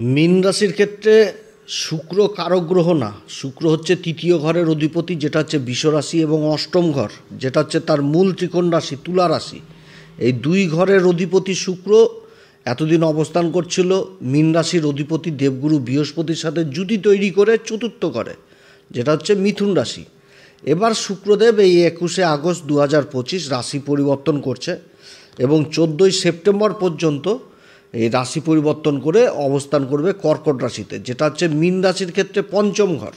মীন রাশির ক্ষেত্রে শুক্র কারক গ্রহ না। শুক্র হচ্ছে তৃতীয় ঘরের অধিপতি, যেটা হচ্ছে বৃষ রাশি, এবং অষ্টম ঘর যেটা হচ্ছে তার মূল ত্রিকোণ রাশি তুলা রাশি। এই দুই ঘরের অধিপতি শুক্র এতদিন অবস্থান করছিল মীন রাশির অধিপতি দেবগুরু বৃহস্পতির সাথে জুতি তৈরি করে চতুর্থ ঘরে, যেটা হচ্ছে মিথুন রাশি। এবার শুক্রদেব এই 21শে আগস্ট 2025 রাশি পরিবর্তন করছে এবং 14ই সেপ্টেম্বর পর্যন্ত এই রাশি পরিবর্তন করে অবস্থান করবে কর্কট রাশিতে, যেটা হচ্ছে মীন রাশির ক্ষেত্রে পঞ্চম ঘর।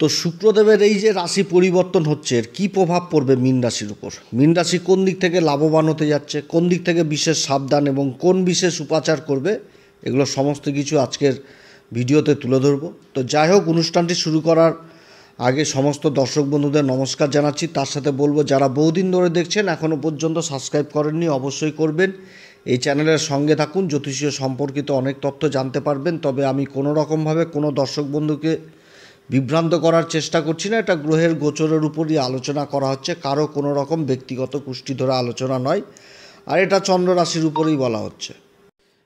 তো শুক্রদেবের এই যে রাশি পরিবর্তন হচ্ছে, এর কী প্রভাব পড়বে মীন রাশির উপর? মীন রাশি কোন দিক থেকে লাভবান হতে যাচ্ছে, কোন দিক থেকে বিশেষ সাবধান এবং কোন বিশেষ উপাচার করবে, এগুলো সমস্ত কিছু আজকের ভিডিওতে তুলে ধরবো। তো যাই হোক, অনুষ্ঠানটি শুরু করার আগে সমস্ত দর্শক বন্ধুদের নমস্কার জানাচ্ছি। তার সাথে বলবো, যারা বহুদিন ধরে দেখছেন এখনও পর্যন্ত সাবস্ক্রাইব করেননি, অবশ্যই করবেন। এই চ্যানেলের সঙ্গে থাকুন, জ্যোতিষীয় সম্পর্কিত অনেক তথ্য জানতে পারবেন। তবে আমি কোনো রকমভাবে কোনো দর্শক বন্ধুকে বিভ্রান্ত করার চেষ্টা করছি না। এটা গ্রহের গোচরের উপরই আলোচনা করা হচ্ছে, কারো কোনো রকম ব্যক্তিগত কুষ্টি ধরা আলোচনা নয়। আর এটা চন্দ্র রাশির উপরেই বলা হচ্ছে।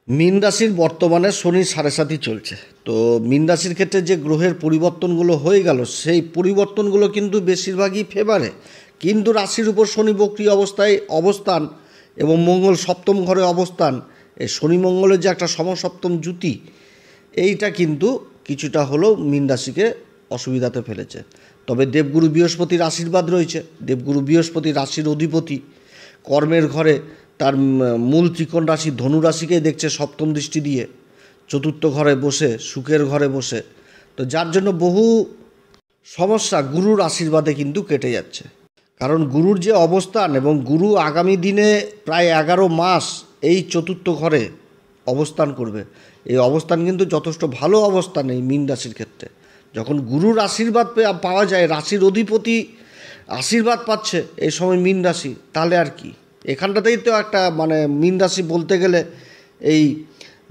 মীন রাশির বর্তমানে শনির 7.5 চলছে। তো মীন রাশির ক্ষেত্রে যে গ্রহের পরিবর্তনগুলো হয়ে গেল, সেই পরিবর্তনগুলো কিন্তু বেশিরভাগই ফেভারে। কিন্তু রাশির উপর শনি বক্রী অবস্থায় অবস্থান এবং মঙ্গল সপ্তম ঘরে অবস্থান, এই শনি মঙ্গলের যে একটা সমসপ্তম জুতি, এইটা কিন্তু কিছুটা হলেও মীন রাশিকে অসুবিধাতে ফেলেছে। তবে দেবগুরু বৃহস্পতির আশীর্বাদ রয়েছে। দেবগুরু বৃহস্পতি রাশির অধিপতি, কর্মের ঘরে তার মূল ত্রিকোণ রাশি ধনু রাশিকেই দেখছে সপ্তম দৃষ্টি দিয়ে, চতুর্থ ঘরে বসে, সুখের ঘরে বসে। তো যার জন্য বহু সমস্যা গুরুর আশীর্বাদে কিন্তু কেটে যাচ্ছে। কারণ গুরুর যে অবস্থান, এবং গুরু আগামী দিনে প্রায় 11 মাস এই চতুর্থ ঘরে অবস্থান করবে। এই অবস্থান কিন্তু যথেষ্ট ভালো অবস্থান এই মীন রাশির ক্ষেত্রে। যখন গুরুর আশীর্বাদ পাওয়া যায়, রাশির অধিপতি আশীর্বাদ পাচ্ছে এই সময় মীন রাশি, তাহলে আর কি। এখানটাতেই তো একটা মীন রাশি বলতে গেলে এই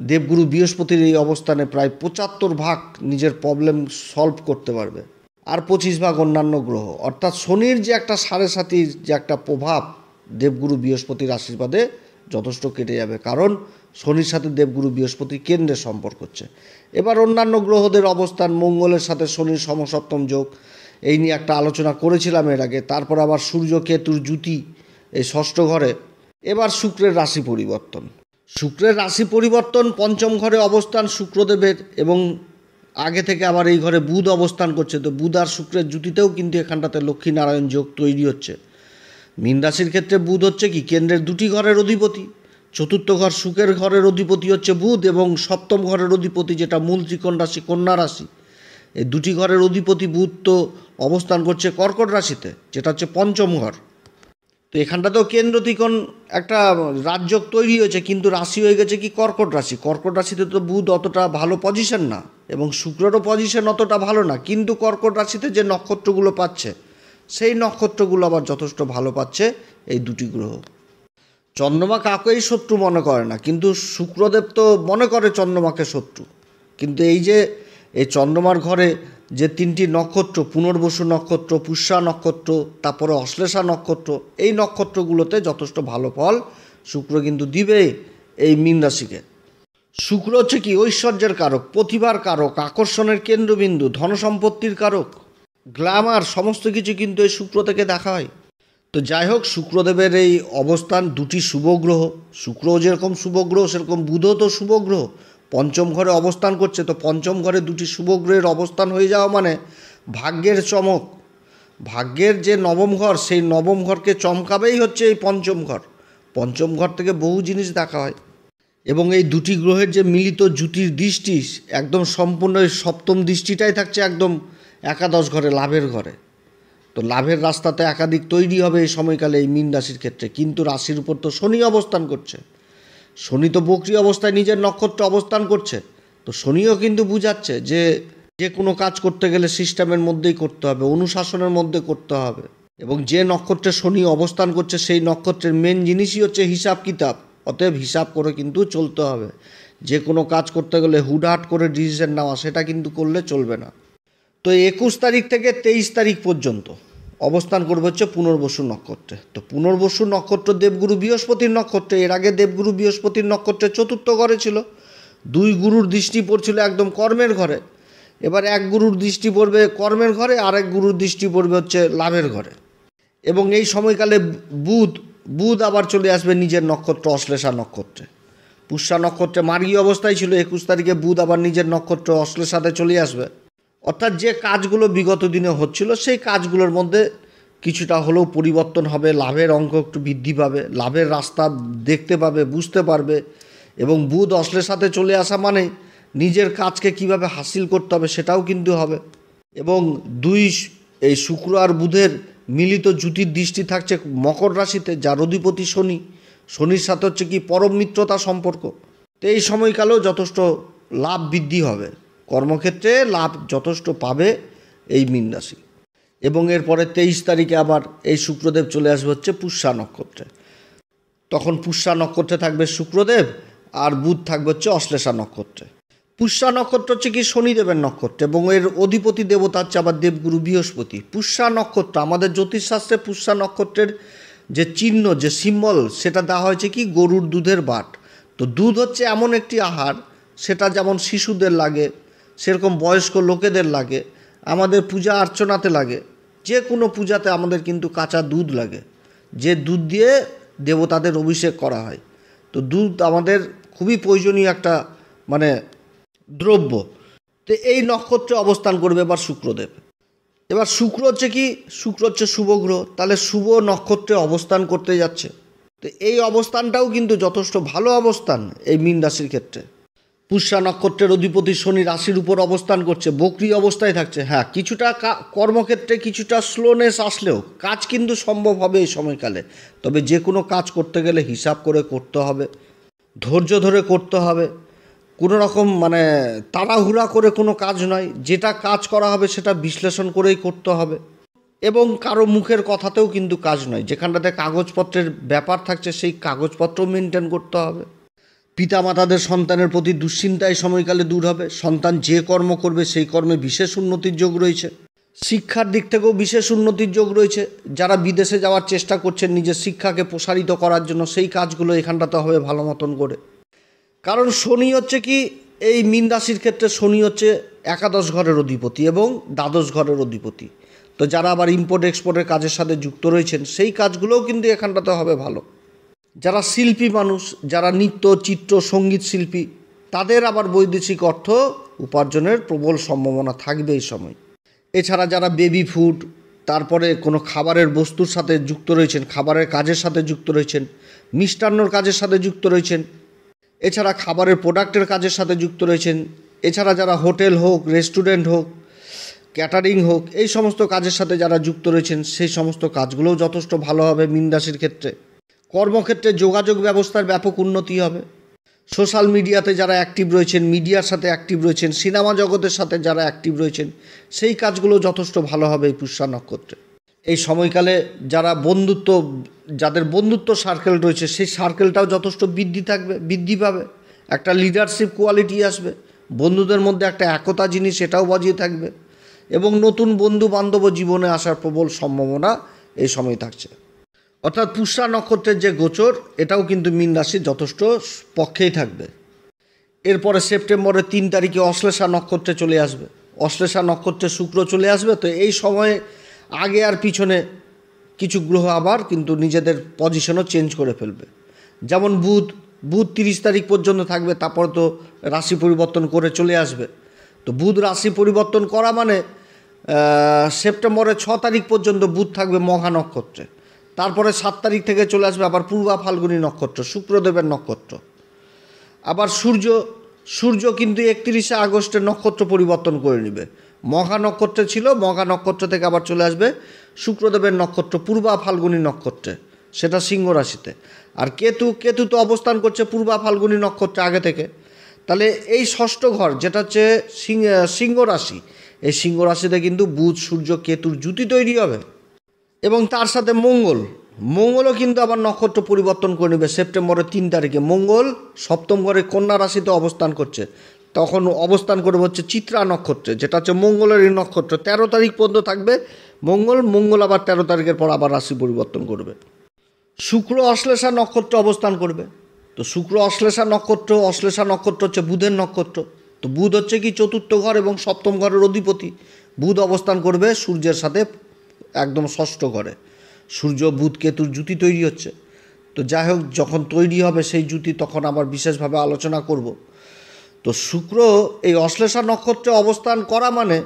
দেবগুরু বৃহস্পতির এই অবস্থানে প্রায় 75% নিজের প্রবলেম সলভ করতে পারবে, আর 25% অন্যান্য গ্রহ। অর্থাৎ শনির যে একটা 7.5 যে একটা প্রভাব দেবগুরু বৃহস্পতির আশীর্বাদে যথেষ্ট কেটে যাবে। কারণ শনির সাথে দেবগুরু বৃহস্পতি কেন্দ্রে সম্পর্ক হচ্ছে। এবার অন্যান্য গ্রহদের অবস্থান, মঙ্গলের সাথে শনির সমসপ্তম যোগ, এই নিয়ে একটা আলোচনা করেছিলাম এর আগে। তারপর আবার সূর্য কেতুর জুতি এই ষষ্ঠ ঘরে। এবার শুক্রের রাশি পরিবর্তন। শুক্রের রাশি পরিবর্তন, পঞ্চম ঘরে অবস্থান শুক্রদেবের, এবং আগে থেকে আবার এই ঘরে বুধ অবস্থান করছে। তো বুধ আর শুক্রের জুতিতেও কিন্তু এখানটাতে লক্ষ্মীনারায়ণ যোগ তৈরি হচ্ছে। মীন রাশির ক্ষেত্রে বুধ হচ্ছে কি কেন্দ্রের দুটি ঘরের অধিপতি। চতুর্থ ঘর সুখের ঘরের অধিপতি হচ্ছে বুধ, এবং সপ্তম ঘরের অধিপতি যেটা মূল ত্রিকোণ রাশি কন্যা রাশি, এই দুটি ঘরের অধিপতি বুধ তো অবস্থান করছে কর্কট রাশিতে, যেটা হচ্ছে পঞ্চম ঘর। তো এখানটাতেও কেন্দ্র ত্রিকোণ একটা রাজযোগ তৈরি হয়েছে, কিন্তু রাশি হয়ে গেছে কি কর্কট রাশি। কর্কট রাশিতে তো বুধ অতটা ভালো পজিশন না, এবং শুক্রেরও পজিশন অতটা ভালো না। কিন্তু কর্কট রাশিতে যে নক্ষত্রগুলো পাচ্ছে, সেই নক্ষত্রগুলো আবার যথেষ্ট ভালো পাচ্ছে এই দুটি গ্রহ। চন্দ্রমা কাকেই শত্রু মনে করে না, কিন্তু শুক্রদেব তো মনে করে চন্দ্রমাকে শত্রু। কিন্তু এই যে এই চন্দ্রমার ঘরে যে 3টি নক্ষত্র, পুনর্বসু নক্ষত্র, পুষ্যা নক্ষত্র, তারপরে অশ্লেষা নক্ষত্র, এই নক্ষত্রগুলোতে যথেষ্ট ভালো ফল শুক্র কিন্তু দিবে এই মীন রাশিকে। শুক্র হচ্ছে কি ঐশ্বর্যের কারক, প্রতিভার কারক, আকর্ষণের কেন্দ্রবিন্দু, ধনসম্পত্তির কারক, গ্ল্যামার, সমস্ত কিছু কিন্তু এই শুক্র থেকে দেখা হয়। তো যাই হোক, শুক্রদেবের এই অবস্থান দুটি শুভ গ্রহ, শুক্রও যেরকম শুভ গ্রহ সেরকম বুধও তো শুভ গ্রহ, পঞ্চম ঘরে অবস্থান করছে। তো পঞ্চম ঘরে দুটি শুভ গ্রহের অবস্থান হয়ে যাওয়া মানে ভাগ্যের চমক। ভাগ্যের যে নবম ঘর, সেই নবম ঘরকে চমকাবেই হচ্ছে এই পঞ্চম ঘর। পঞ্চম ঘর থেকে বহু জিনিস দেখা হয়, এবং এই দুটি গ্রহের যে মিলিত জুতির দৃষ্টি, একদম সম্পূর্ণ সপ্তম দৃষ্টিটাই থাকছে একদম একাদশ ঘরে, লাভের ঘরে। তো লাভের রাস্তাতে একাধিক তৈরি হবে এই সময়কালে এই মীন রাশির ক্ষেত্রে। কিন্তু রাশির উপর তো শনি অবস্থান করছে। শনি তো বক্রী অবস্থায় নিজের নক্ষত্র অবস্থান করছে। তো শনিও কিন্তু বুঝাচ্ছে যে যে কোনো কাজ করতে গেলে সিস্টেমের মধ্যেই করতে হবে, অনুশাসনের মধ্যে করতে হবে। এবং যে নক্ষত্রে শনি অবস্থান করছে, সেই নক্ষত্রের মেন জিনিসই হচ্ছে হিসাব কিতাব। অতএব হিসাব করে কিন্তু চলতে হবে। যে কোনো কাজ করতে গেলে হুটহাট করে ডিসিশন নেওয়া, সেটা কিন্তু করলে চলবে না। তো 21 তারিখ থেকে 23 তারিখ পর্যন্ত অবস্থান করবে হচ্ছে পুনর্বসু নক্ষত্রে। তো পুনর্বসু নক্ষত্র দেবগুরু বৃহস্পতির নক্ষত্রে। এর আগে দেবগুরু বৃহস্পতির নক্ষত্রে চতুর্থ ঘরে ছিল। দুই গুরুর দৃষ্টি পড়ছিল একদম কর্মের ঘরে, এবার এক গুরুর দৃষ্টি পড়বে কর্মের ঘরে, আরেক গুরুর দৃষ্টি পড়বে হচ্ছে লাভের ঘরে। এবং এই সময়কালে বুধ আবার চলে আসবে নিজের নক্ষত্র অশ্লেষা নক্ষত্রে। পুষ্যা নক্ষত্রে মার্গী অবস্থায় ছিল, 21 তারিখে বুধ আবার নিজের নক্ষত্র অশ্লেষাতে চলে আসবে। অর্থাৎ যে কাজগুলো বিগত দিনে হচ্ছিল সেই কাজগুলোর মধ্যে কিছুটা হলেও পরিবর্তন হবে, লাভের অঙ্ক একটু বৃদ্ধি পাবে, লাভের রাস্তা দেখতে পাবে, বুঝতে পারবে। এবং বুধ অশ্লেষাতে চলে আসা মানে নিজের কাজকে কিভাবে হাসিল করতে হবে সেটাও কিন্তু হবে। এবং এই শুক্র আর বুধের মিলিত জুটির দৃষ্টি থাকছে মকর রাশিতে, যার অধিপতি শনি। শনির সাথে হচ্ছে কি পরম মিত্রতা সম্পর্ক। তো এই সময়কালেও যথেষ্ট লাভ বৃদ্ধি হবে, কর্মক্ষেত্রে লাভ যথেষ্ট পাবে এই মীন রাশি। এবং এরপরে 23 তারিখে আবার এই শুক্রদেব চলে আসবে হচ্ছে পুষ্যা নক্ষত্রে। তখন পুষ্যা নক্ষত্রে থাকবে শুক্রদেব, আর বুধ থাকবে হচ্ছে অশ্লেষা নক্ষত্রে। পুষ্যা নক্ষত্র হচ্ছে কি শনিদেবের নক্ষত্র, এবং এর অধিপতি দেবতা হচ্ছে আবার দেবগুরু বৃহস্পতি। পুষ্যা নক্ষত্র আমাদের জ্যোতিষশাস্ত্রে পুষ্যা নক্ষত্রের যে চিহ্ন, যে সিম্বল, সেটা দেওয়া হয়েছে কি গরুর দুধের বাট। তো দুধ হচ্ছে এমন একটি আহার, সেটা যেমন শিশুদের লাগে সেরকম বয়স্ক লোকেদের লাগে, আমাদের পূজা অর্চনাতে লাগে, যে কোনো পূজাতে আমাদের কিন্তু কাঁচা দুধ লাগে, যে দুধ দিয়ে দেবতাদের অভিষেক করা হয়। তো দুধ আমাদের খুবই প্রয়োজনীয় একটা দ্রব্য। তো এই নক্ষত্রে অবস্থান করবে এবার শুক্রদেব। এবার শুক্র হচ্ছে কি, শুক্র হচ্ছে শুভ গ্রহ, তাহলে শুভ নক্ষত্রে অবস্থান করতে যাচ্ছে। তো এই অবস্থানটাও কিন্তু যথেষ্ট ভালো অবস্থান এই মীন রাশির ক্ষেত্রে। পুষ্যা নক্ষত্রের অধিপতি শনি রাশির উপর অবস্থান করছে, বক্রী অবস্থায় থাকছে। হ্যাঁ, কিছুটা কর্মক্ষেত্রে কিছুটা স্লোনেস আসলেও কাজ কিন্তু সম্ভব হবে এই সময়কালে। তবে যে কোনো কাজ করতে গেলে হিসাব করে করতে হবে, ধৈর্য ধরে করতে হবে। কোনো রকম তাড়াহুড়া করে কোনো কাজ নয়, যেটা কাজ করা হবে সেটা বিশ্লেষণ করেই করতে হবে। এবং কারো মুখের কথাতেও কিন্তু কাজ নয়, যেখানটাতে কাগজপত্রের ব্যাপার থাকছে সেই কাগজপত্র মেনটেন করতে হবে। পিতামাতাদের সন্তানের প্রতি দুশ্চিন্তা এই সময়কালে দূর হবে। সন্তান যে কর্ম করবে সেই কর্মে বিশেষ উন্নতির যোগ রয়েছে। শিক্ষার দিক থেকেও বিশেষ উন্নতির যোগ রয়েছে। যারা বিদেশে যাওয়ার চেষ্টা করছেন নিজের শিক্ষাকে প্রসারিত করার জন্য, সেই কাজগুলো এখানটাতে হবে ভালো মতন করে। কারণ শনি হচ্ছে কি, এই মীন রাশির ক্ষেত্রে শনি হচ্ছে একাদশ ঘরের অধিপতি এবং দ্বাদশ ঘরের অধিপতি। তো যারা আবার ইম্পোর্ট এক্সপোর্টের কাজের সাথে যুক্ত রয়েছেন সেই কাজগুলোও কিন্তু এখানটাতে হবে ভালো। যারা শিল্পী মানুষ, যারা নৃত্য চিত্র সঙ্গীত শিল্পী, তাদের আবার বৈদেশিক অর্থ উপার্জনের প্রবল সম্ভাবনা থাকবে এই সময়। এছাড়া যারা বেবি ফুড, তারপরে কোনো খাবারের বস্তুর সাথে যুক্ত রয়েছেন, খাবারের কাজের সাথে যুক্ত রয়েছেন, মিষ্টান্নর কাজের সাথে যুক্ত রয়েছেন, এছাড়া খাবারের প্রোডাক্টের কাজের সাথে যুক্ত রয়েছেন, এছাড়া যারা হোটেল হোক, রেস্টুরেন্ট হোক, ক্যাটারিং হোক, এই সমস্ত কাজের সাথে যারা যুক্ত রয়েছেন সেই সমস্ত কাজগুলোও যথেষ্ট ভালো হবে মীন রাশির ক্ষেত্রে। কর্মক্ষেত্রে যোগাযোগ ব্যবস্থার ব্যাপক উন্নতি হবে। সোশ্যাল মিডিয়াতে যারা অ্যাক্টিভ রয়েছেন, মিডিয়ার সাথে অ্যাক্টিভ রয়েছেন, সিনেমা জগতের সাথে যারা অ্যাক্টিভ রয়েছেন, সেই কাজগুলো যথেষ্ট ভালো হবে এই পুষ্যা নক্ষত্রে। এই সময়কালে যাদের বন্ধুত্ব সার্কেল রয়েছে সেই সার্কেলটাও যথেষ্ট বৃদ্ধি পাবে। একটা লিডারশিপ কোয়ালিটি আসবে, বন্ধুদের মধ্যে একটা একতা জিনিস এটাও বজিয়ে থাকবে। এবং নতুন বন্ধু বান্ধব জীবনে আসার প্রবল সম্ভাবনা এই সময় থাকছে। অর্থাৎ পুষ্যা নক্ষত্রের যে গোচর, এটাও কিন্তু মীন রাশির যথেষ্ট পক্ষেই থাকবে। এরপরে সেপ্টেম্বরের 3 তারিখে অশ্লেষা নক্ষত্রে চলে আসবে। অশ্লেষা নক্ষত্রে শুক্র চলে আসবে। তো এই সময়ে আগে আর পিছনে কিছু গ্রহ আবার কিন্তু নিজেদের পজিশনও চেঞ্জ করে ফেলবে। যেমন বুধ 30 তারিখ পর্যন্ত থাকবে, তারপর তো রাশি পরিবর্তন করে চলে আসবে। তো বুধ রাশি পরিবর্তন করা মানে সেপ্টেম্বরের 6 তারিখ পর্যন্ত বুধ থাকবে মঘা নক্ষত্রে। তারপরে 7 তারিখ থেকে চলে আসবে আবার পূর্বা ফাল্গুনী নক্ষত্র, শুক্রদেবের নক্ষত্র। আবার সূর্য কিন্তু 31শে আগস্টে নক্ষত্র পরিবর্তন করে নেবে। মঘা নক্ষত্রে ছিল, মঘা নক্ষত্র থেকে আবার চলে আসবে শুক্রদেবের নক্ষত্র পূর্বা ফাল্গুনী নক্ষত্রে, সেটা সিংহ রাশিতে। আর কেতু তো অবস্থান করছে পূর্বা ফাল্গুনী নক্ষত্রে আগে থেকে। তাহলে এই ষষ্ঠ ঘর যেটা হচ্ছে সিংহ রাশি, এই সিংহ রাশিতে কিন্তু বুধ সূর্য কেতুর জুতি তৈরি হবে। এবং তার সাথে মঙ্গলও কিন্তু আবার নক্ষত্র পরিবর্তন করে নেবে সেপ্টেম্বরের 3 তারিখে। মঙ্গল সপ্তম ঘরে কন্যা রাশিতে অবস্থান করছে, তখন অবস্থান করবে হচ্ছে চিত্রা নক্ষত্রে, যেটা হচ্ছে মঙ্গলেরই নক্ষত্র। 13 তারিখ পর্যন্ত থাকবে মঙ্গল আবার 13 তারিখের পর আবার রাশি পরিবর্তন করবে। শুক্র অশ্লেষা নক্ষত্রে অবস্থান করবে। তো শুক্র অশ্লেষা নক্ষত্র হচ্ছে বুধের নক্ষত্র। তো বুধ হচ্ছে কি চতুর্থ ঘর এবং সপ্তম ঘরের অধিপতি। বুধ অবস্থান করবে সূর্যের সাথে একদম ষষ্ঠ ঘরে। সূর্য বুধ কেতুর জুতি তৈরি হচ্ছে। তো যাই হোক, যখন তৈরি হবে সেই জুতি তখন আবার বিশেষভাবে আলোচনা করব। তো শুক্র এই অশ্লেষা নক্ষত্রে অবস্থান করা মানে,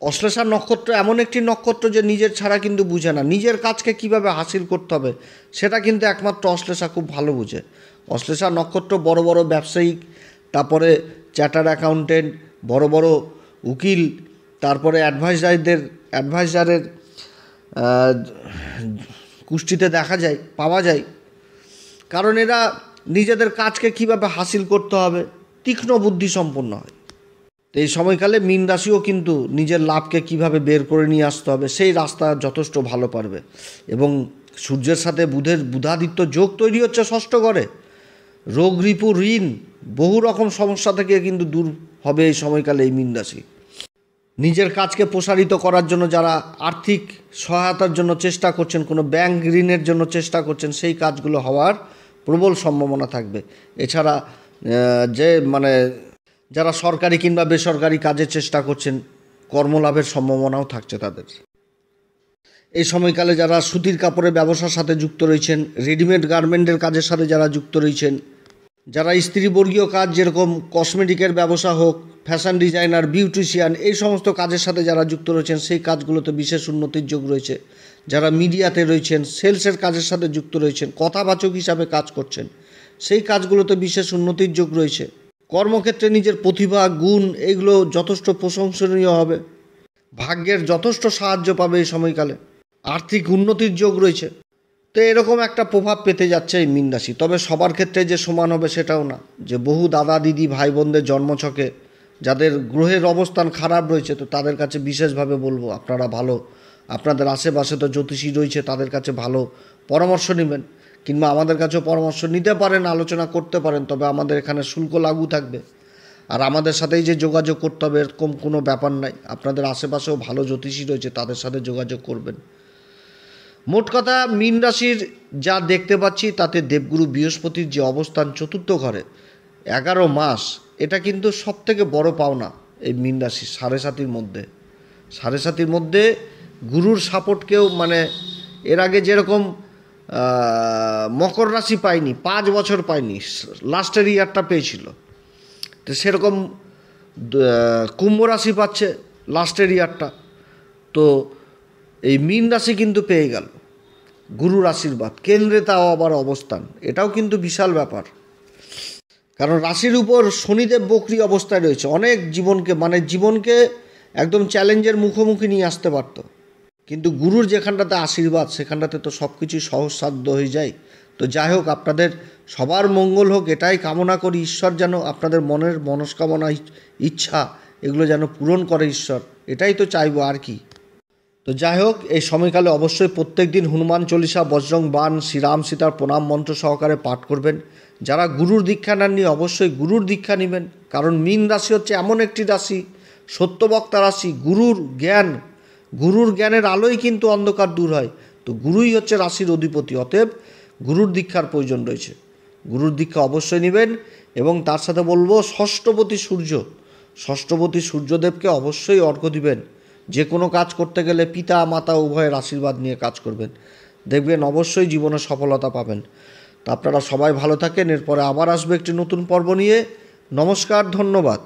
অশ্লেষা নক্ষত্র এমন একটি নক্ষত্র যে নিজের ছাড়া কিন্তু বুঝে না, নিজের কাজকে কিভাবে হাসিল করতে হবে সেটা কিন্তু একমাত্র অশ্লেষা খুব ভালো বুঝে। অশ্লেষা নক্ষত্র বড় বড় ব্যবসায়িক, তারপরে চার্টার্ড অ্যাকাউন্টেন্ট, বড় বড় উকিল, তারপরে অ্যাডভাইজারের কুষ্টিতে পাওয়া যায়। কারণ এরা নিজেদের কাজকে কিভাবে হাসিল করতে হবে তীক্ষ্ণ বুদ্ধি সম্পন্ন হয়। তো এই সময়কালে মীন রাশিও কিন্তু নিজের লাভকে কিভাবে বের করে নিয়ে আসতে হবে সেই রাস্তা যথেষ্ট ভালো পারবে। এবং সূর্যের সাথে বুধাদিত্য যোগ তৈরি হচ্ছে ষষ্ঠ ঘরে। রোগ রিপু ঋণ বহু রকম সমস্যা থেকে কিন্তু দূর হবে এই সময়কালে এই মীন রাশি। নিজের কাজকে প্রসারিত করার জন্য যারা আর্থিক সহায়তার জন্য চেষ্টা করছেন, কোনো ব্যাংক ঋণের জন্য চেষ্টা করছেন, সেই কাজগুলো হওয়ার প্রবল সম্ভাবনা থাকবে। এছাড়া যারা সরকারি কিংবা বেসরকারি কাজের চেষ্টা করছেন, কর্মলাভের সম্ভাবনাও থাকছে তাদের। এই সময়কালে যারা সুতির কাপড়ের ব্যবসার সাথে যুক্ত রয়েছেন, রেডিমেড গার্মেন্টের কাজের সাথে যারা যুক্ত রয়েছেন, যারা স্ত্রীবর্গীয় কাজ যেরকম কসমেটিকের ব্যবসা হোক, ফ্যাশন ডিজাইনার, বিউটিশিয়ান, এই সমস্ত কাজের সাথে যারা যুক্ত রয়েছেন সেই কাজগুলোতে বিশেষ উন্নতির যোগ রয়েছে। যারা মিডিয়াতে রয়েছেন, সেলসের কাজের সাথে যুক্ত রয়েছেন, কথাবাচক হিসাবে কাজ করছেন, সেই কাজগুলোতে বিশেষ উন্নতির যোগ রয়েছে। কর্মক্ষেত্রে নিজের প্রতিভা গুণ এগুলো যথেষ্ট প্রশংসনীয় হবে। ভাগ্যের যথেষ্ট সাহায্য পাবে এই সময়কালে। আর্থিক উন্নতির যোগ রয়েছে। তো এরকম একটা প্রভাব পেতে যাচ্ছে এই মীন রাশি। তবে সবার ক্ষেত্রে যে সমান হবে সেটাও না, যে বহু দাদা দিদি ভাই বোনদের জন্মছকে যাদের গ্রহের অবস্থান খারাপ রয়েছে, তো তাদের কাছে বিশেষভাবে বলবো আপনারা ভালো, আপনাদের আশেপাশে তো জ্যোতিষী রয়েছে, তাদের কাছে ভালো পরামর্শ নেবেন, কিংবা আমাদের কাছেও পরামর্শ নিতে পারেন, আলোচনা করতে পারেন। তবে আমাদের এখানে শুল্ক লাগু থাকবে। আর আমাদের সাথেই যে যোগাযোগ করতে হবে এরকম কোনো ব্যাপার নাই। আপনাদের আশেপাশেও ভালো জ্যোতিষী রয়েছে, তাদের সাথে যোগাযোগ করবেন। মোট কথা, মীন রাশির যা দেখতে পাচ্ছি তাতে দেবগুরু বৃহস্পতির যে অবস্থান চতুর্থ ঘরে 11 মাস, এটা কিন্তু সবথেকে বড় পাওনা এই মীন রাশি। সাড়ে সাতির মধ্যে গুরুর সাপোর্টকেও, এর আগে যেরকম মকর রাশি পায়নি, 5 বছর পায়নি, লাস্টের ইয়ারটা পেয়েছিল, তো সেরকম কুম্ভ রাশি পাচ্ছে লাস্টের ইয়ারটা। তো এই মীন রাশি কিন্তু পেয়ে গেল গুরুর আশীর্বাদ, কেন্দ্রে তাও আবার অবস্থান, এটাও কিন্তু বিশাল ব্যাপার। কারণ রাশির উপর শনিদেব বক্রী অবস্থায় রয়েছে। অনেক জীবনকে একদম চ্যালেঞ্জের মুখোমুখি নিয়ে আসতে পারত, কিন্তু গুরুর যেখানটাতে আশীর্বাদ সেখানটাতে তো সব কিছুই সহজসাধ্য হয়ে যায়। তো যাই হোক, আপনাদের সবার মঙ্গল হোক এটাই কামনা করি। ঈশ্বর যেন আপনাদের মনের মনস্কামনা, ইচ্ছা এগুলো যেন পূরণ করে ঈশ্বর, এটাই তো চাইবো আর কি। তো যাই হোক, এই সময়কালে অবশ্যই প্রত্যেক দিন হনুমান চল্লিশা, বজরং বাণ, শ্রীরাম সীতার প্রণাম মন্ত্র সহকারে পাঠ করবেন। যারা গুরুর দীক্ষা নেননি অবশ্যই গুরুর দীক্ষা নেবেন। কারণ মীন রাশি হচ্ছে এমন একটি রাশি, সত্যবক্তা রাশি। গুরুর জ্ঞানের আলোই কিন্তু অন্ধকার দূর হয়। তো গুরুই হচ্ছে রাশির অধিপতি, অতএব গুরুর দীক্ষার প্রয়োজন রয়েছে। গুরুর দীক্ষা অবশ্যই নেবেন। এবং তার সাথে বলবো ষষ্ঠপতি সূর্যদেবকে অবশ্যই অর্ঘ্য দিবেন। যে কোনো কাজ করতে গেলে পিতা মাতা উভয়ের আশীর্বাদ নিয়ে কাজ করবেন, দেখবেন অবশ্যই জীবনে সফলতা পাবেন। তো আপনারা সবাই ভালো থাকেন। এরপরে আবার আসবে একটি নতুন পর্ব নিয়ে। নমস্কার, ধন্যবাদ।